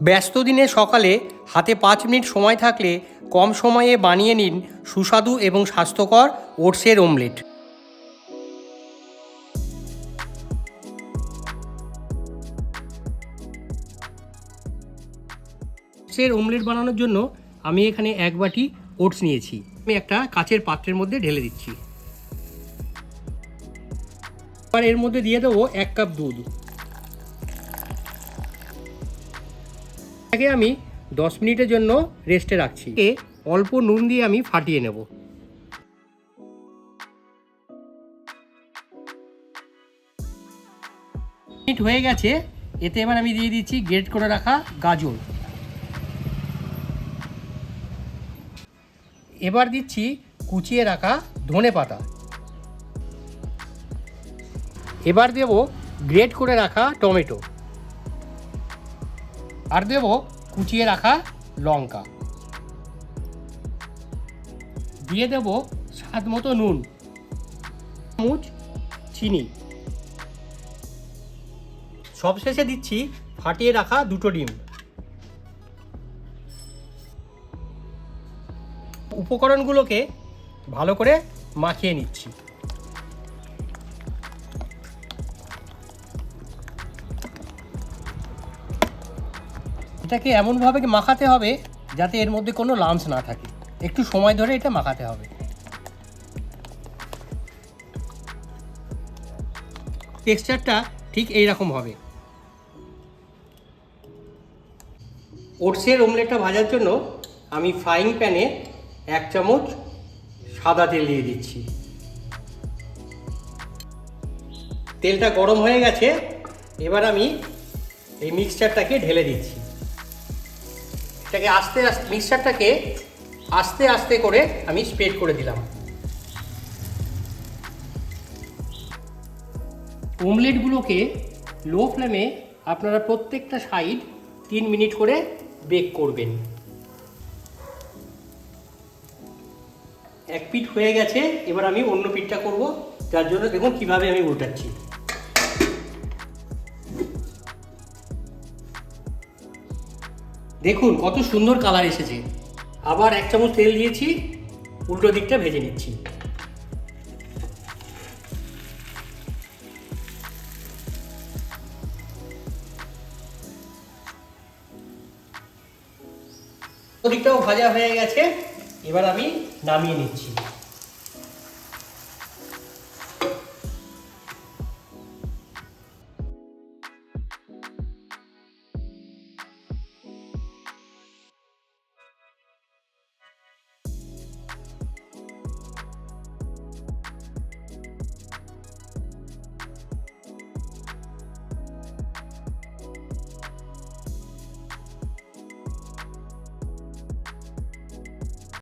ব্যস্ত দিনে সকালে হাতে 5 মিনিট সময় থাকলে কম সময়ে বানিয়ে নিন সুস্বাদু এবং স্বাস্থ্যকর ওটসের অমলেট। ওটসের অমলেট বানানোর জন্য আমি এখানে 1 বাটি ওটস নিয়েছি। আমি একটা কাচের পাত্রের মধ্যে ঢেলে দিচ্ছি। এবার এর মধ্যে দিয়ে দেবো 1 কাপ দুধ। এটাকে আমি 10 মিনিটের জন্য রেস্টে রাখছি। অল্প নুন দিয়ে আমি ফাটিয়ে নেব। মিনিট হয়ে গেছে, এতে এবার আমি দিয়ে দিচ্ছি গ্রেট করে রাখা গাজর। এবার দিচ্ছি কুচিয়ে রাখা ধনেপাতা। এবার দেব গ্রেট করে রাখা টমেটো, আর দেব কুচিয়ে রাখা লঙ্কা। দিয়ে দেব স্বাদ মতো নুন, চামচ চিনি। সবশেষে দিচ্ছি ফাটিয়ে রাখা 2টো ডিম। উপকরণগুলোকে ভালো করে মাখিয়ে নিচ্ছি। এটাকে এমনভাবে মাখাতে হবে যাতে এর মধ্যে কোনো লাম্পস না থাকে। একটু সময় ধরে এটা মাখাতে হবে। টেক্সচারটা ঠিক এই রকম হবে। ওটসের অমলেটটা ভাজার জন্য আমি ফ্রাইং প্যানে 1 চামচ সাদা তেল দিয়ে দিচ্ছি। তেলটা গরম হয়ে গেছে, এবার আমি এই মিক্সচারটাকে ঢেলে দিচ্ছি। এটাকে মিক্সচারটাকে আস্তে আস্তে করে আমি স্প্রেড করে দিলাম। অমলেটগুলোকে লো ফ্লেমে আপনারা প্রত্যেকটা সাইড 3 মিনিট করে বেক করবেন। 1 পিঠ হয়ে গেছে, এবার আমি অন্য পিঠটা করব। যার জন্য দেখুন কিভাবে আমি উল্টাচ্ছি। দেখুন কত সুন্দর কালার এসেছে। আবার 1 চামচ তেল দিয়েছি, উল্টো দিকটা ভেজে নিচ্ছি। দিকটাও ভাজা হয়ে গেছে, এবার আমি নামিয়ে নিচ্ছি।